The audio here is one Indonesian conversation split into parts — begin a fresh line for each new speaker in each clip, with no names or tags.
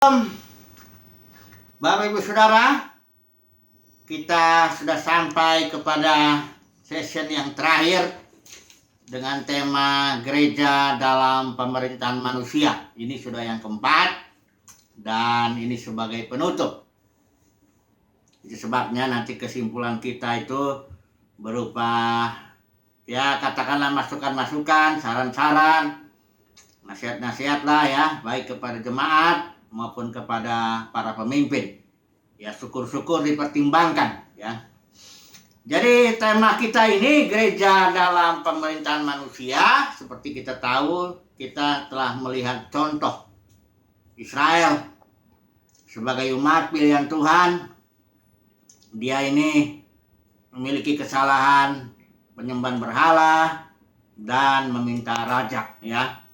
Bapak Ibu Saudara, kita sudah sampai kepada session yang terakhir dengan tema gereja dalam pemerintahan manusia. Ini sudah yang keempat dan ini sebagai penutup. Itu sebabnya nanti kesimpulan kita itu berupa katakanlah masukan-masukan, saran-saran, nasihat-nasihat lah ya, baik kepada jemaat maupun kepada para pemimpin. Ya, syukur-syukur dipertimbangkan ya. Jadi tema kita ini gereja dalam pemerintahan manusia. Seperti kita tahu, kita telah melihat contoh Israel sebagai umat pilihan Tuhan. Dia ini memiliki kesalahan penyembahan berhala dan meminta raja ya.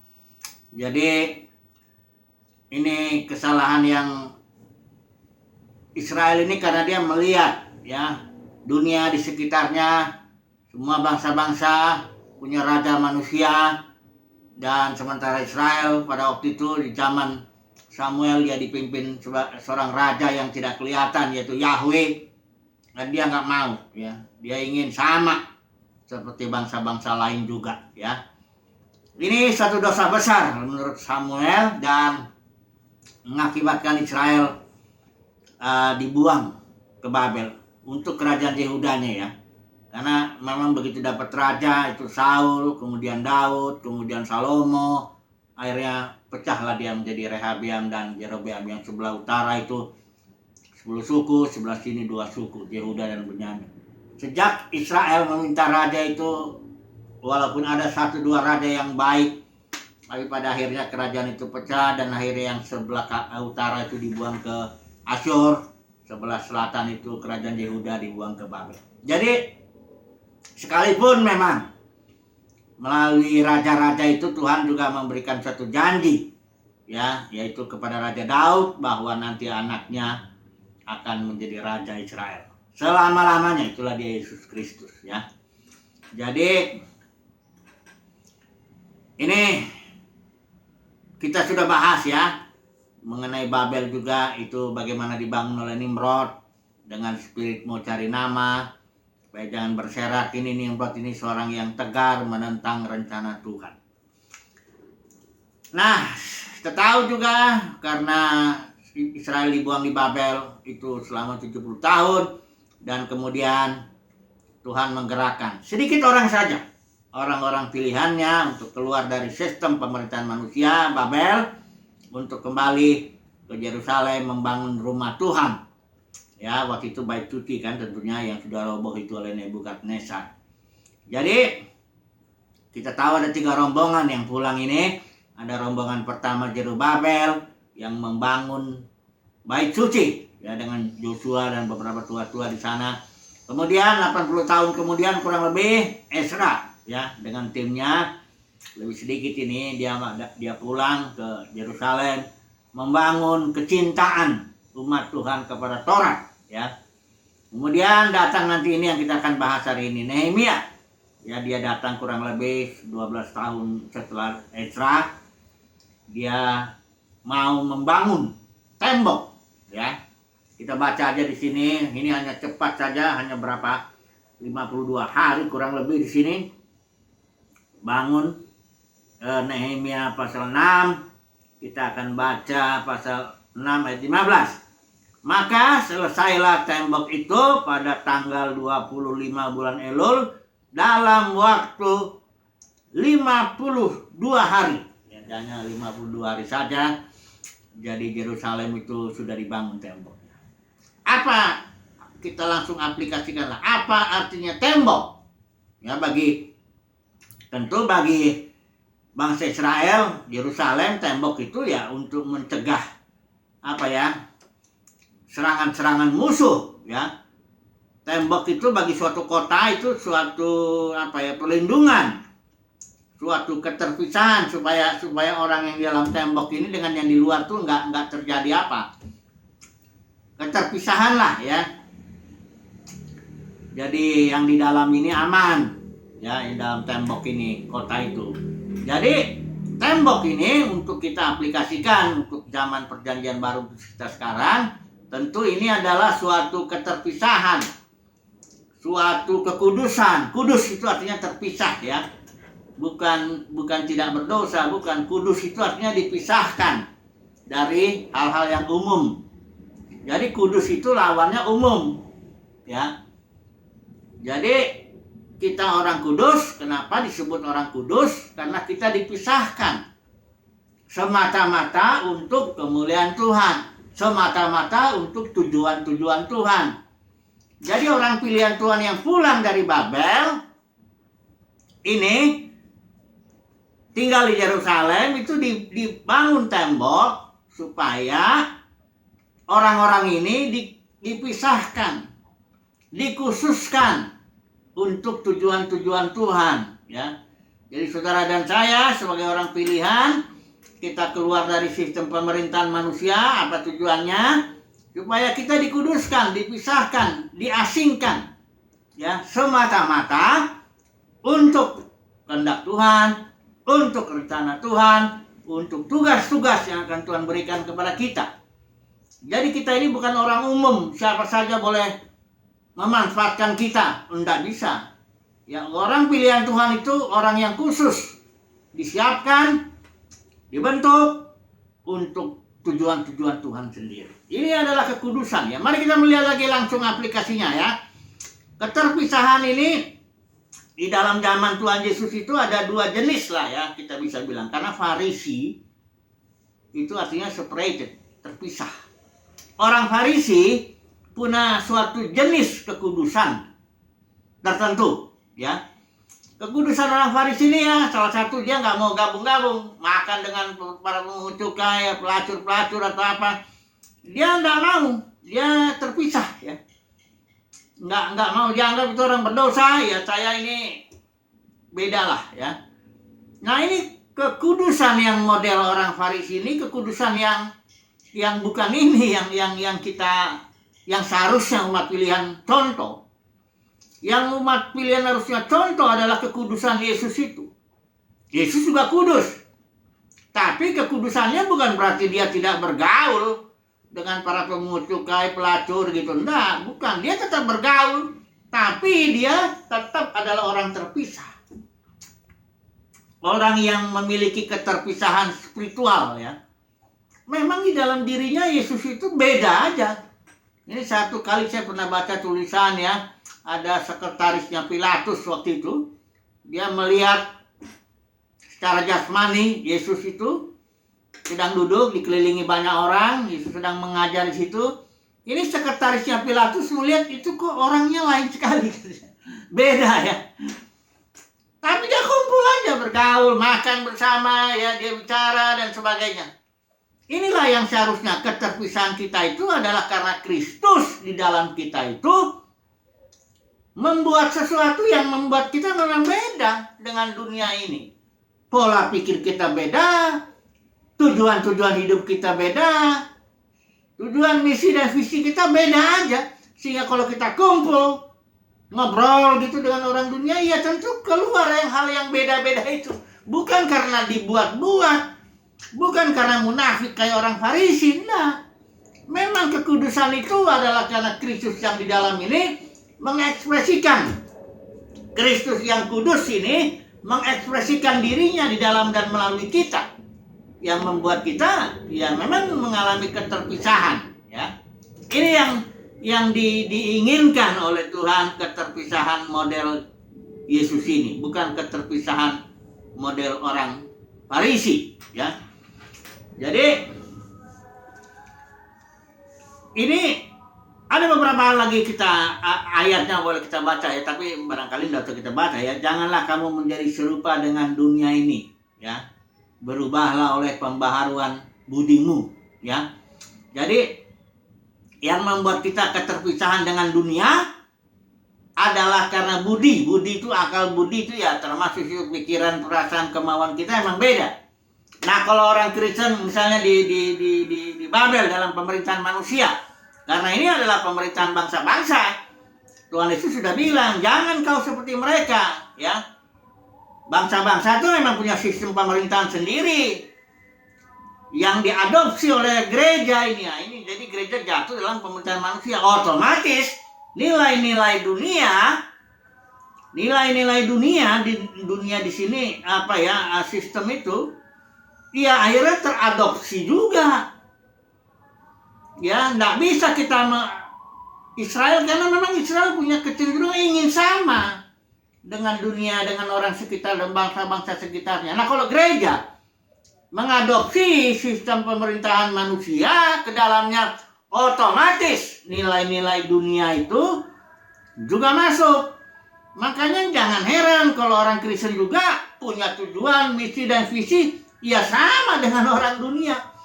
Jadi ini kesalahan yang Israel ini karena dia melihat ya dunia di sekitarnya, semua bangsa-bangsa punya raja manusia, dan sementara Israel pada waktu itu di zaman Samuel dia dipimpin seorang raja yang tidak kelihatan, yaitu Yahweh, dan dia nggak mau ya, dia ingin sama seperti bangsa-bangsa lain juga ya. Ini satu dosa besar menurut Samuel dan mengakibatkan Israel dibuang ke Babel untuk kerajaan Yehudanya ya. Karena memang begitu dapat raja itu Saul, kemudian Daud, kemudian Salomo, akhirnya pecahlah dia menjadi Rehabeam dan Yerobeam. Yang sebelah utara itu 10 suku, sebelah sini 2 suku, Yehuda dan Benyamin. Sejak Israel meminta raja itu, walaupun ada 1-2 raja yang baik, tapi pada akhirnya kerajaan itu pecah dan akhirnya yang sebelah utara itu dibuang ke Asyur, sebelah selatan itu kerajaan Yehuda dibuang ke Babel. Jadi sekalipun memang melalui raja-raja itu Tuhan juga memberikan satu janji ya, yaitu kepada Raja Daud bahwa nanti anaknya akan menjadi raja Israel selama-lamanya, itulah dia Yesus Kristus ya. Jadi ini kita sudah bahas ya mengenai Babel juga, itu bagaimana dibangun oleh Nimrod dengan spirit mau cari nama supaya jangan berserak. Ini Nimrod ini seorang yang tegar menentang rencana Tuhan. Nah, kita tahu juga karena Israel dibuang di Babel itu selama 70 tahun dan kemudian Tuhan menggerakkan sedikit orang saja, orang-orang pilihannya untuk keluar dari sistem pemerintahan manusia Babel untuk kembali ke Yerusalem membangun rumah Tuhan ya. Waktu itu bait suci kan tentunya yang sudah roboh itu oleh Nebukadnezar. Jadi kita tahu ada 3 rombongan yang pulang ini. Ada rombongan pertama Zerubabel yang membangun bait suci ya dengan Joshua dan beberapa tua-tua di sana. Kemudian 80 tahun kemudian kurang lebih Ezra ya dengan timnya, lebih sedikit ini dia pulang ke Yerusalem membangun kecintaan umat Tuhan kepada Taurat ya. Kemudian datang nanti ini yang kita akan bahas hari ini, Nehemia ya. Dia datang kurang lebih 12 tahun setelah Ezra. Dia mau membangun tembok ya. Kita baca aja di sini, ini hanya cepat saja, hanya berapa 52 hari kurang lebih di sini. Bangun Nehemia pasal 6, kita akan baca pasal 6 ayat 15. Maka selesailah tembok itu pada tanggal 25 bulan Elul dalam waktu 52 hari. Ya, hanya 52 hari saja. Jadi Yerusalem itu sudah dibangun temboknya. Apa? Kita langsung aplikasikanlah. Apa artinya tembok? Ya, tentu bagi bangsa Israel, Yerusalem, tembok itu ya untuk mencegah serangan-serangan musuh ya. Tembok itu bagi suatu kota itu suatu perlindungan, suatu keterpisahan supaya orang yang di dalam tembok ini dengan yang di luar tuh nggak terjadi keterpisahan lah ya. Jadi yang di dalam ini aman ya, di dalam tembok ini kota itu. Jadi tembok ini untuk kita aplikasikan untuk zaman perjanjian baru kita sekarang, tentu ini adalah suatu keterpisahan, suatu kekudusan. Kudus itu artinya terpisah ya. Bukan tidak berdosa, bukan. Kudus itu artinya dipisahkan dari hal-hal yang umum. Jadi kudus itu lawannya umum. Ya. Jadi kita orang kudus, kenapa disebut orang kudus? Karena kita dipisahkan semata-mata untuk kemuliaan Tuhan, semata-mata untuk tujuan-tujuan Tuhan. Jadi orang pilihan Tuhan yang pulang dari Babel ini tinggal di Yerusalem, itu dibangun tembok supaya orang-orang ini dipisahkan, dikhususkan untuk tujuan-tujuan Tuhan, ya. Jadi saudara dan saya sebagai orang pilihan, kita keluar dari sistem pemerintahan manusia. Apa tujuannya? Supaya kita dikuduskan, dipisahkan, diasingkan, ya, semata-mata untuk kehendak Tuhan, untuk rencana Tuhan, untuk tugas-tugas yang akan Tuhan berikan kepada kita. Jadi kita ini bukan orang umum, siapa saja boleh memanfaatkan kita, tidak bisa. Yang orang pilihan Tuhan itu orang yang khusus, disiapkan, dibentuk untuk tujuan-tujuan Tuhan sendiri. Ini adalah kekudusan ya. Mari kita melihat lagi langsung aplikasinya ya. Keterpisahan ini di dalam zaman Tuhan Yesus itu ada dua jenis lah ya, kita bisa bilang. Karena Farisi itu artinya separated, terpisah. Orang Farisi punya suatu jenis kekudusan tertentu ya. Kekudusan orang Farisi ini ya, salah satu dia nggak mau gabung-gabung makan dengan para pemungut cukai, pelacur-pelacur atau apa. Dia nggak mau, dia terpisah ya. Nggak mau dianggap itu orang berdosa ya. Saya ini beda lah ya. Nah ini kekudusan yang model orang Farisi ini, kekudusan yang bukan ini yang kita, yang seharusnya umat pilihan contoh. Yang umat pilihan harusnya contoh adalah kekudusan Yesus itu. Yesus juga kudus. Tapi kekudusannya bukan berarti dia tidak bergaul dengan para pemungut cukai, pelacur gitu. Enggak, bukan. Dia tetap bergaul. Tapi dia tetap adalah orang terpisah. Orang yang memiliki keterpisahan spiritual ya. Memang di dalam dirinya Yesus itu beda aja. Ini satu kali saya pernah baca tulisan ya, ada sekretarisnya Pilatus waktu itu, dia melihat secara jasmani Yesus itu sedang duduk dikelilingi banyak orang, Yesus sedang mengajar di situ. Ini sekretarisnya Pilatus melihat itu kok orangnya lain sekali, beda ya. Tapi dia kumpul aja, bergaul, makan bersama ya, dia bicara dan sebagainya. Inilah yang seharusnya keterpisahan kita itu adalah karena Kristus di dalam kita itu membuat sesuatu yang membuat kita memang beda dengan dunia ini. Pola pikir kita beda, tujuan-tujuan hidup kita beda, tujuan misi dan visi kita beda aja. Sehingga kalau kita kumpul, ngobrol gitu dengan orang dunia, ya tentu keluar hal yang beda-beda itu. Bukan karena dibuat-buat, bukan karena munafik kayak orang Farisi. Nah, memang kekudusan itu adalah karena Kristus yang di dalam ini mengekspresikan. Kristus yang kudus ini mengekspresikan dirinya di dalam dan melalui kita, yang membuat kita ya memang mengalami keterpisahan ya. Ini yang diinginkan oleh Tuhan, keterpisahan model Yesus ini, bukan keterpisahan model orang Farisi ya. Jadi ini ada beberapa hal lagi kita ayatnya boleh kita baca ya, tapi barangkali tidak usah kita baca ya. Janganlah kamu menjadi serupa dengan dunia ini ya. Berubahlah oleh pembaharuan budimu ya. Jadi yang membuat kita keterpisahan dengan dunia adalah karena budi. Budi itu, akal budi itu ya termasuk pikiran, perasaan, kemauan kita emang beda. Nah kalau orang Kristen misalnya di Babel dalam pemerintahan manusia, karena ini adalah pemerintahan bangsa-bangsa, Tuhan Yesus sudah bilang jangan kau seperti mereka ya. Bangsa-bangsa itu memang punya sistem pemerintahan sendiri yang diadopsi oleh gereja ini. Ya, ini jadi gereja jatuh dalam pemerintahan manusia. Otomatis nilai-nilai dunia di dunia di sini sistem itu ya akhirnya teradopsi juga. Ya, nggak bisa kita Israel, karena memang Israel punya kecenderungan ingin sama dengan dunia, dengan orang sekitar dan bangsa-bangsa sekitarnya. Nah, kalau gereja mengadopsi sistem pemerintahan manusia ke dalamnya, otomatis nilai-nilai dunia itu juga masuk. Makanya jangan heran kalau orang Kristen juga punya tujuan, misi, dan visi ya sama dengan orang dunia.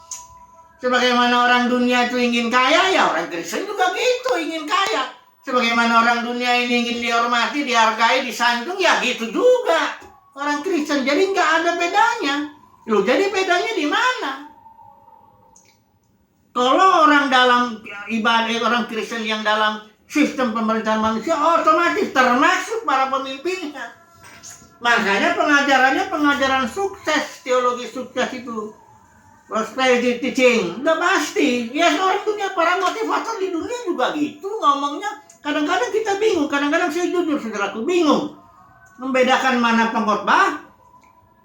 Sebagaimana orang dunia itu ingin kaya, ya orang Kristen juga gitu, ingin kaya. Sebagaimana orang dunia ini ingin dihormati, dihargai, disanjung, ya gitu juga orang Kristen. Jadi nggak ada bedanya. Loh, jadi bedanya di mana? Kalau orang dalam ibadah, orang Kristen yang dalam sistem pemerintahan manusia, otomatis termasuk para pemimpinnya. Makanya pengajarannya pengajaran sukses, teologi sukses itu. Prosperity teaching, udah pasti. Ya orang dunia, para motivator di dunia juga gitu ngomongnya. Kadang-kadang kita bingung, kadang-kadang saya jujur saudaraku bingung membedakan mana pengkhotbah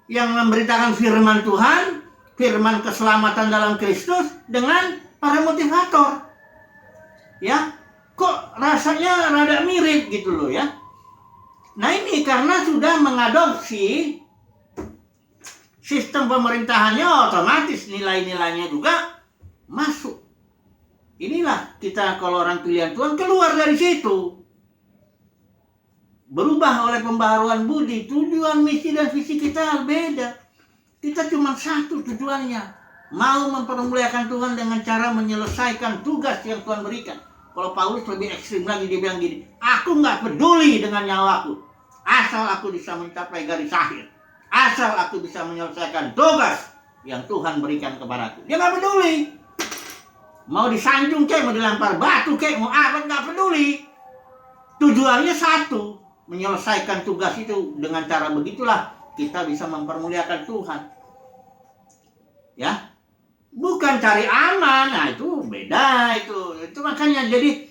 yang memberitakan firman Tuhan, firman keselamatan dalam Kristus, dengan para motivator. Ya, kok rasanya rada mirip gitu loh ya. Nah ini karena sudah mengadopsi sistem pemerintahannya, otomatis nilai-nilainya juga masuk. Inilah kita kalau orang pilihan Tuhan keluar dari situ. Berubah oleh pembaharuan budi, tujuan, misi, dan visi kita beda. Kita cuma satu tujuannya, mau mempermuliakan Tuhan dengan cara menyelesaikan tugas yang Tuhan berikan. Kalau Paulus lebih ekstrim lagi, dia bilang gini, aku nggak peduli dengan nyawaku, asal aku bisa mencapai garis akhir, asal aku bisa menyelesaikan tugas yang Tuhan berikan kepadaku. Dia nggak peduli. Mau disanjung kek, mau dilempar batu kek, mau apa, nggak peduli. Tujuannya satu, menyelesaikan tugas itu. Dengan cara begitulah kita bisa mempermuliakan Tuhan. Ya, bukan cari aman. Nah itu beda itu. Itu makanya jadi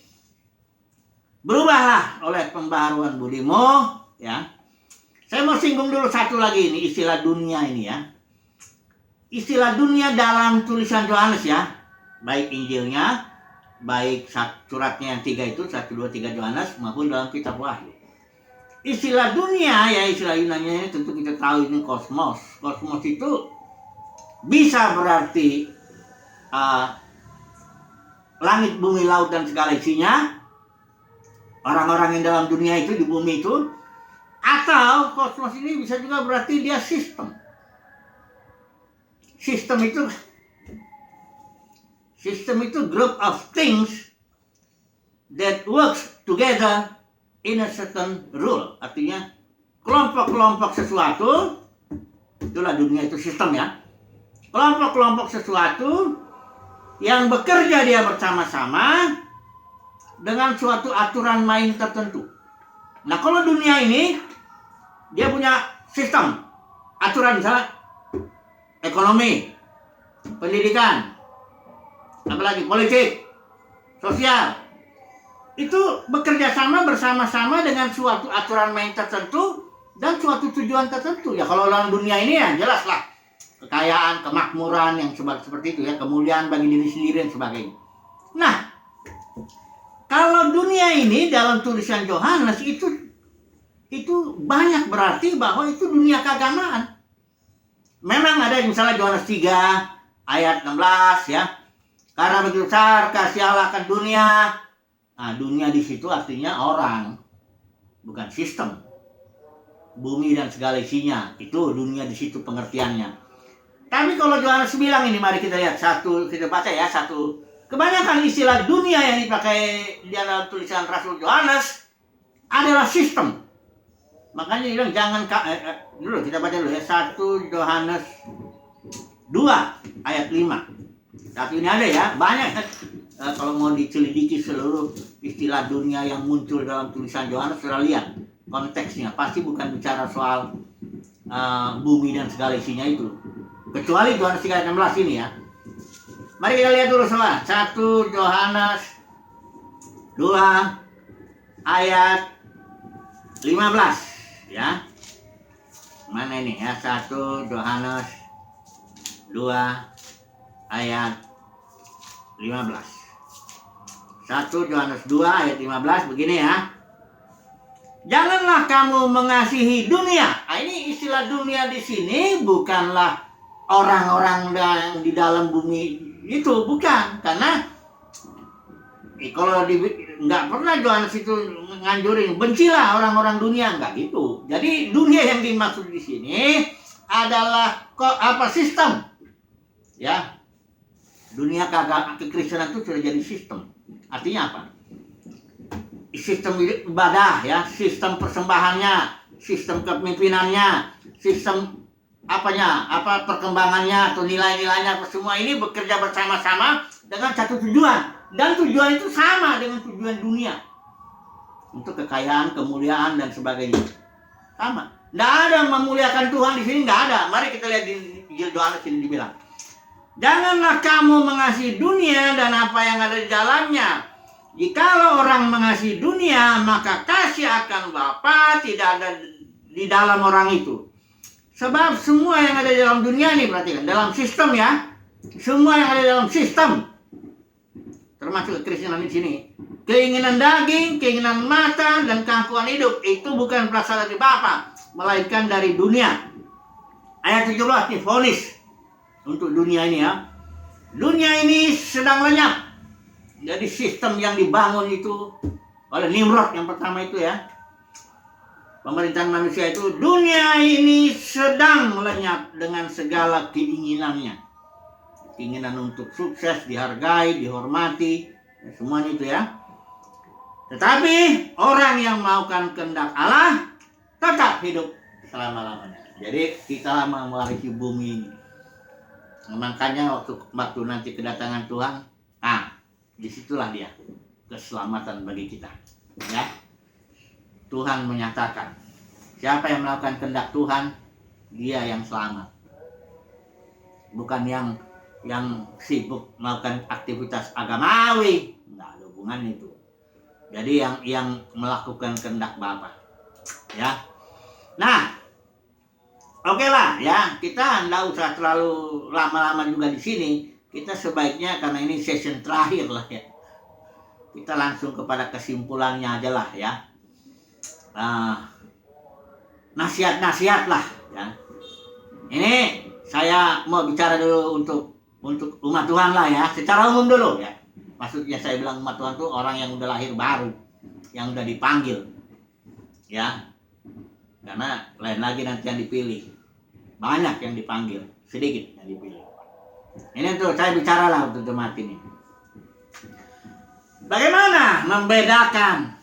berubahlah oleh pembaharuan budimu. Ya, saya mau singgung dulu satu lagi ini istilah dunia ini ya. Istilah dunia dalam tulisan Yohanes ya. Baik Injilnya, baik suratnya yang 3 itu, 1, 2, 3 Yohanes, maupun dalam kitab Wahyu. Istilah dunia, ya istilah Yunani tentu kita tahu ini kosmos. Kosmos itu bisa berarti langit, bumi, laut, dan segala isinya. Orang-orang yang dalam dunia itu, di bumi itu. Atau kosmos ini bisa juga berarti dia sistem. Sistem itu group of things that works together in a certain rule. Artinya kelompok-kelompok sesuatu, itulah dunia itu sistem ya. Kelompok-kelompok sesuatu yang bekerja dia bersama-sama dengan suatu aturan main tertentu. Nah kalau dunia ini dia punya sistem, aturan misalnya ekonomi, pendidikan, apalagi politik, sosial, itu bekerja sama bersama-sama dengan suatu aturan main tertentu dan suatu tujuan tertentu. Ya kalau dalam dunia ini ya jelaslah kekayaan, kemakmuran yang seperti itu ya, kemuliaan bagi diri sendiri dan sebagainya. Nah, kalau dunia ini dalam tulisan Yohanes itu banyak berarti bahwa itu dunia keagamaan. Memang ada misalnya Yohanes 3 ayat 16 ya. Karena begitu besar kasih Allah akan dunia. Nah, dunia di situ artinya orang, bukan sistem. Bumi dan segala isinya, itu dunia di situ pengertiannya. Tapi kalau Yohanes bilang ini, mari kita lihat kita baca ya satu. Kebanyakan istilah dunia yang dipakai di dalam tulisan Rasul Yohanes adalah sistem. Makanya dia bilang jangan dulu kita baca dulu ya 1 Yohanes 2 ayat 5. Tapi ini ada ya, banyak kalau mau dicelidiki seluruh istilah dunia yang muncul dalam tulisan Yohanes, sudah lihat konteksnya. Pasti bukan bicara soal bumi dan segala isinya itu. Kecuali Yohanes 3 ayat 16 ini ya. Mari kita lihat dulu semua. 1 Yohanes 2 ayat 15 ya. Mana ini ya? 1 Yohanes 2 ayat 15. 1 Yohanes 2 ayat 15 begini ya. Janganlah kamu mengasihi dunia. Nah, ini istilah dunia di sini bukanlah orang-orang yang di dalam bumi itu, bukan. Karena kalau nggak pernah Yohanes itu nganjurin bencilah orang-orang dunia, nggak gitu. Jadi dunia yang dimaksud di sini adalah sistem, ya. Dunia kekristenan itu sudah jadi sistem. Artinya apa? Sistem ibadah ya, sistem persembahannya, sistem kepemimpinannya, sistem perkembangannya atau nilai-nilainya, semua ini bekerja bersama-sama dengan satu tujuan, dan tujuan itu sama dengan tujuan dunia untuk kekayaan, kemuliaan dan sebagainya. Sama. Tidak ada memuliakan Tuhan di sini, tidak ada. Mari kita lihat di Yohanes ini dibilang, janganlah kamu mengasihi dunia dan apa yang ada di dalamnya. Jikalau orang mengasihi dunia, maka kasih akan Bapa tidak ada di dalam orang itu. Sebab semua yang ada di dalam dunia ini, perhatikan, dalam sistem ya. Semua yang ada di dalam sistem, termasuk kekristenan di sini. Keinginan daging, keinginan mata, dan keangkuhan hidup, itu bukan berasal dari Bapa, melainkan dari dunia. Ayat 17 nih, vonis untuk dunia ini ya. Dunia ini sedang lenyap. Jadi sistem yang dibangun itu oleh Nimrod yang pertama itu ya, pemerintahan manusia itu, dunia ini sedang lenyap dengan segala keinginannya. Keinginan untuk sukses, dihargai, dihormati, semuanya itu ya. Tetapi orang yang melakukan kehendak Allah tetap hidup selama-lamanya. Jadi kita mewarisi bumi ini. Makanya waktu nanti kedatangan Tuhan, disitulah dia keselamatan bagi kita ya. Tuhan menyatakan siapa yang melakukan kehendak Tuhan, dia yang selamat, bukan yang sibuk melakukan aktivitas agamawi, nggak ada hubungan itu. Jadi yang melakukan kehendak Bapa ya. Nah, oke lah ya, kita nggak usah terlalu lama-lama juga di sini. Kita sebaiknya, karena ini session terakhir lah ya, kita langsung kepada kesimpulannya aja lah ya. Nasihat-nasihat lah ya. Ini saya mau bicara dulu untuk umat Tuhan lah ya, secara umum dulu ya. Maksudnya saya bilang umat Tuhan tuh orang yang udah lahir baru, yang udah dipanggil ya. Karena lain lagi nanti yang dipilih. Banyak yang dipanggil, sedikit yang dipilih. Ini tuh saya bicara lah untuk jemaat ini. Bagaimana membedakan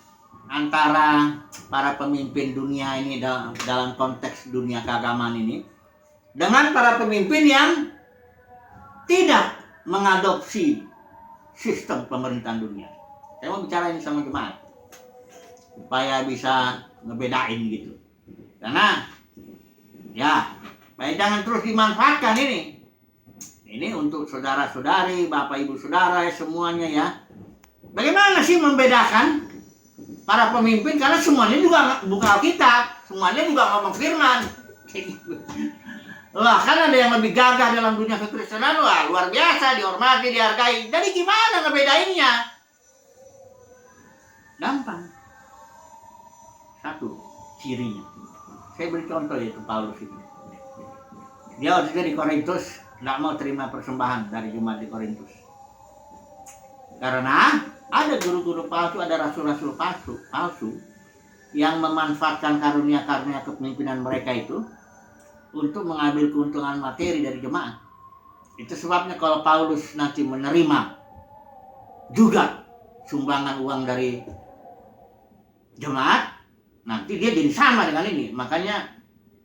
antara para pemimpin dunia ini dalam konteks dunia keagamaan ini dengan para pemimpin yang tidak mengadopsi sistem pemerintahan dunia. Saya mau bicara ini sama jemaat supaya bisa ngebedain gitu. Karena ya, supaya jangan terus dimanfaatkan ini. Ini untuk saudara-saudari, bapak ibu saudara semuanya ya. Bagaimana sih membedakan para pemimpin? Karena semuanya juga buka Alkitab, semuanya juga ngomong firman. Wah, kan ada yang lebih gagah dalam dunia kekristenan, wah luar biasa, dihormati, dihargai. Jadi gimana ngebedainnya? Gampang. Satu, cirinya. Saya beri contoh yaitu Paulus itu. Dia waktu itu di Korintus nggak mau terima persembahan dari jemaat di Korintus. Karena ada guru-guru palsu, ada rasul-rasul palsu yang memanfaatkan karunia-karunia kepemimpinan mereka itu untuk mengambil keuntungan materi dari jemaat. Itu sebabnya kalau Paulus nanti menerima juga sumbangan uang dari jemaat, nanti dia jadi sama dengan ini. Makanya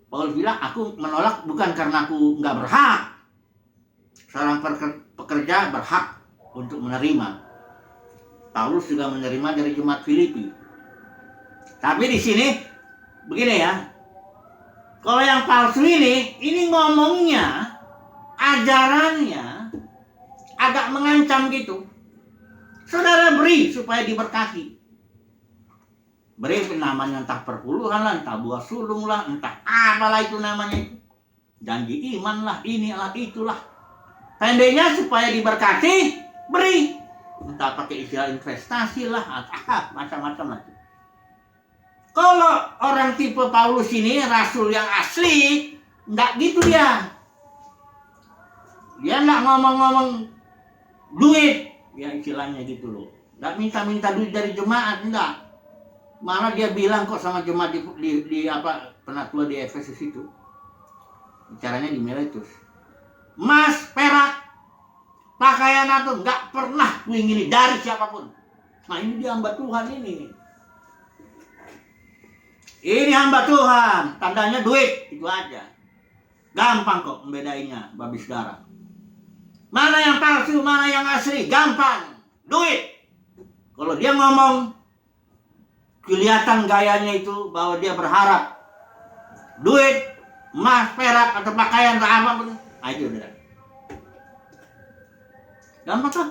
Paulus bilang, aku menolak bukan karena aku nggak berhak. Seorang pekerja berhak untuk menerima. Paulus juga menerima dari jemaat Filipi. Tapi di sini begini ya, Kalau yang palsu ini ngomongnya, ajarannya agak mengancam gitu. Saudara beri supaya diberkati. Beri namanya entah perpuluhan lah, entah buah sulung lah, entah apalah itu namanya itu. Janji iman lah, inilah itulah. Pendeknya supaya diberkati, beri. Entah pakai istilah investasi lah, macam-macam lah. Kalau orang tipe Paulus ini, rasul yang asli, enggak gitu dia. Dia enggak ngomong-ngomong duit, ya istilahnya gitu loh. Enggak minta-minta duit dari jemaat, enggak. Malah dia bilang kok sama jemaat di penatua di Efesus itu. Bicaranya di Miletus. Emas, perak, pakaian itu nggak pernah kuingini dari siapapun. Nah ini dia hamba Tuhan ini. Ini hamba Tuhan, tandanya duit, itu aja. Gampang kok membedainnya, babi saudara. Mana yang palsu, mana yang asli, gampang. Duit. Kalau dia ngomong, kelihatan gayanya itu bahwa dia berharap duit, emas, perak, atau pakaian, atau apapun. Nah itu udah. Gampang kan?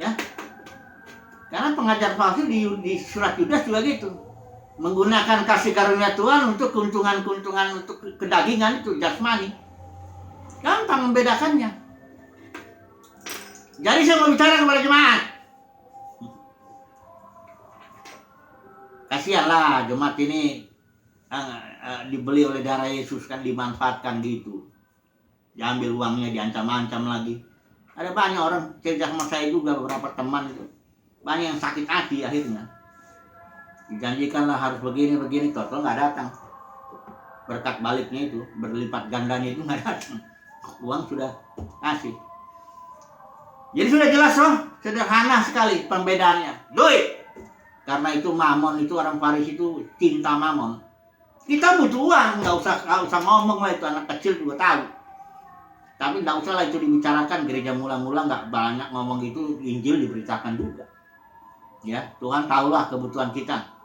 Ya. Karena pengajar palsu di surat Yudas juga gitu. Menggunakan kasih karunia Tuhan untuk keuntungan-keuntungan untuk kedagingan itu jasmani. Gampang membedakannya. Jadi saya mau bicara kepada jemaat. Kasihanlah jemaat ini dibeli oleh darah Yesus, kan dimanfaatkan gitu. Diambil uangnya, diancam-ancam lagi. Ada banyak orang cerita sama saya juga, beberapa teman itu. Banyak yang sakit hati akhirnya. Dijanjikanlah harus begini, total nggak datang. Berkat baliknya itu, berlipat gandanya itu nggak datang. Uang sudah kasih. Jadi sudah jelas loh, sederhana sekali pembedaannya. Duit. Karena itu mamon, itu orang Farisi itu cinta mamon. Kita butuh uang, nggak usah ngomong lah, itu anak kecil juga tahu. Tapi nggak usah lah itu dibicarakan, gereja mula-mula nggak banyak ngomong itu, Injil diberitakan juga. Ya, Tuhan tahulah kebutuhan kita.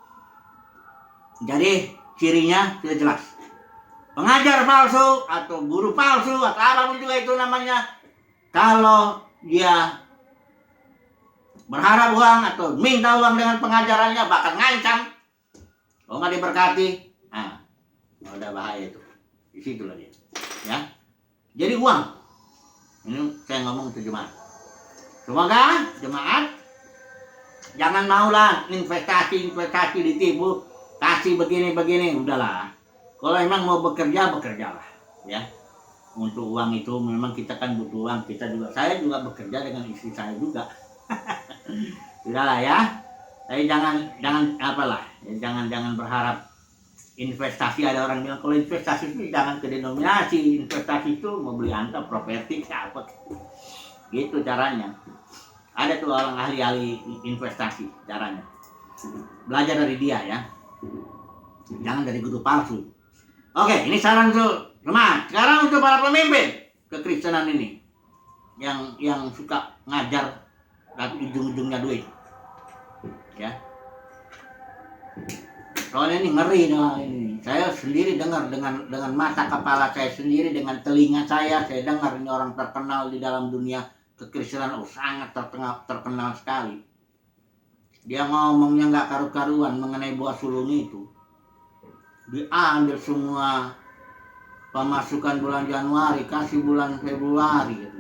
Jadi cirinya sudah jelas. Pengajar palsu atau guru palsu atau apapun juga itu namanya, kalau dia berharap uang atau minta uang dengan pengajarannya, bahkan ngancam, kalau nggak diberkati, udah bahaya itu. Di situlah dia. Ya. Jadi uang. Ini saya ngomong ke jemaat. Semoga jemaat jangan maulah investasi ditipu, kasih begini, udahlah. Kalau memang mau bekerjalah, ya. Untuk uang itu memang kita kan butuh uang, saya juga bekerja dengan istri saya juga. Sudahlah ya. Tapi jangan berharap investasi. Ada orang bilang kalau investasi itu jangan ke denominasi. Investasi itu mau beli antap, properti, apa. Gitu caranya. Ada tuh orang ahli investasi caranya. Belajar dari dia ya. Jangan dari guru palsu. Oke, ini saran untuk jemaat. Sekarang untuk para pemimpin kekristenan ini yang suka ngajar tapi ujung-ujungnya duit. Ya. Soalnya ini ngeri dah ini. Saya sendiri dengar dengan mata kepala saya sendiri, dengan telinga saya dengar ini orang terkenal di dalam dunia kekristenan, sangat terkenal sekali. Dia ngomongnya nggak karu-karuan mengenai buah sulung itu. Diambil semua pemasukan bulan Januari, kasih bulan Februari gitu.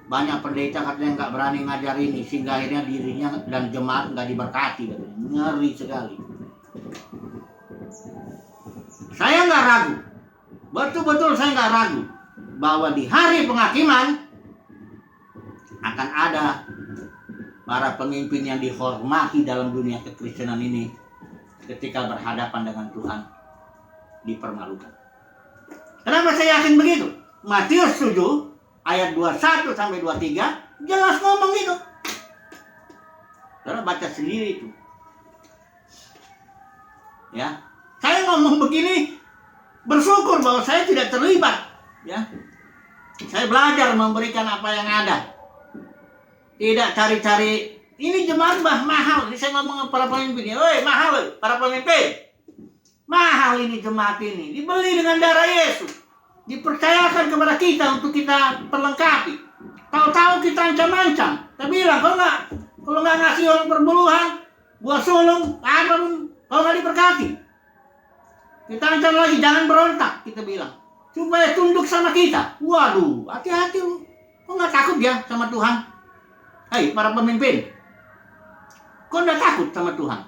Banyak pendeta katanya nggak berani ngajar ini, sehingga akhirnya dirinya dan jemaat nggak diberkati katanya. Ngeri sekali. Saya nggak ragu, betul-betul saya nggak ragu bahwa di hari penghakiman akan ada para pemimpin yang dihormati dalam dunia kekristenan ini, ketika berhadapan dengan Tuhan dipermalukan. Kenapa saya yakin begitu? Matius 7 ayat 21 sampai 23 jelas ngomong gitu. Saudara baca sendiri itu. Ya, saya ngomong begini bersyukur bahwa saya tidak terlibat. Ya, saya belajar memberikan apa yang ada. Tidak cari-cari ini jemaat mahal. Ini saya ngomong para pemimpin. Woi mahal para pemimpin. Mahal ini jemaat ini. Dibeli dengan darah Yesus. Dipercayakan kepada kita untuk kita perlengkapi. Tahu-tahu kita ancam-ancam. Kita bilang, kalau nggak ngasih orang perpuluhan, buah sulung, apapun, kalau nggak diberkati. Kita ancam lagi, jangan berontak, kita bilang. Supaya tunduk sama kita. Waduh, hati-hati lu. Kok nggak takut ya sama Tuhan? Hai, para pemimpin. Kok nggak takut sama Tuhan?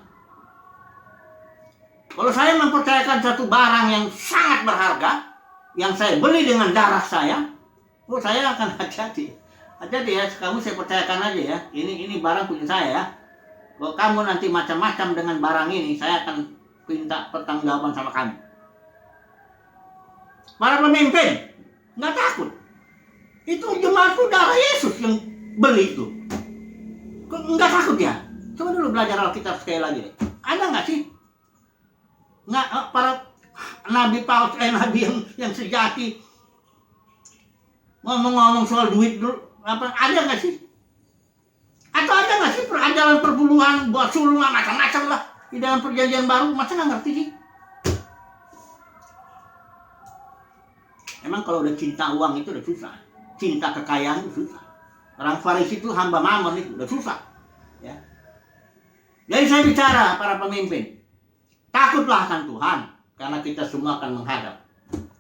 Kalau saya mempercayakan satu barang yang sangat berharga, yang saya beli dengan darah saya, saya akan hati-hati. Hati-hati ya, kamu saya percayakan aja ya. Ini barang punya saya ya. Kalau kamu nanti macam-macam dengan barang ini, saya akan minta pertanggungjawaban sama kamu. Para pemimpin, nggak takut. Itu jemaatku darah Yesus yang beli itu. Kok nggak takut ya? Coba dulu belajar Alkitab sekali lagi deh. Ada nggak sih? Nggak, para nabi palsu, nabi yang sejati ngomong-ngomong soal duit dulu, ada nggak sih? Atau ada nggak sih ajaran perpuluhan, buat sulung macam-macam lah di dalam perjanjian baru? Masa nggak ngerti sih? Emang kalau udah cinta uang itu udah susah, cinta kekayaan itu susah. Orang Farisi itu hamba mamon itu udah susah. Ya. Jadi saya bicara para pemimpin, takutlah akan Tuhan, karena kita semua akan menghadap.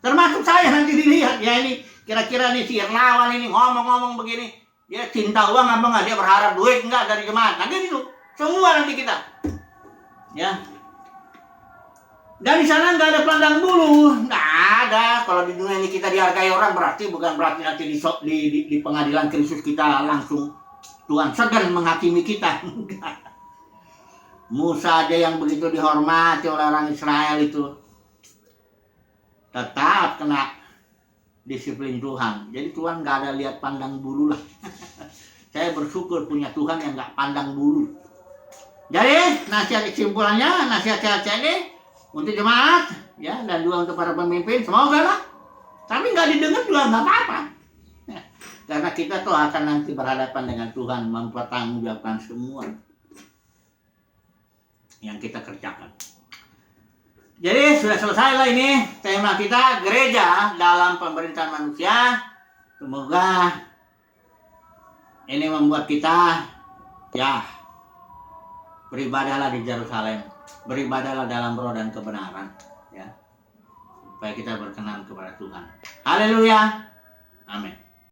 Termasuk saya nanti dilihat, ya ini kira-kira nih si Irnawan ini ngomong-ngomong begini, dia cinta uang apa enggak, dia berharap duit enggak dari jemaat. Nanti itu semua nanti kita, ya. Dan di sana nggak ada pandang bulu, nggak ada. Kalau di dunia ini kita dihargai orang, bukan berarti nanti di pengadilan Kristus kita langsung Tuhan segan menghakimi kita. Musa aja yang begitu dihormati oleh orang Israel itu tetap kena disiplin Tuhan. Jadi Tuhan nggak ada lihat pandang bulu lah. Saya bersyukur punya Tuhan yang nggak pandang bulu. Jadi nasihat kesimpulannya, nasihat saya ini untuk jemaat, ya, dan juga untuk para pemimpin, semoga lah. Tapi nggak didengar juga nggak apa-apa. Karena kita tuh akan nanti berhadapan dengan Tuhan, mempertanggungjawabkan semua yang kita kerjakan. Jadi sudah selesai lah ini tema kita, gereja dalam pemerintahan manusia. Semoga ini membuat kita, ya, beribadahlah di Yerusalem. Beribadahlah dalam roh dan kebenaran, ya, supaya kita berkenan kepada Tuhan. Haleluya, amin.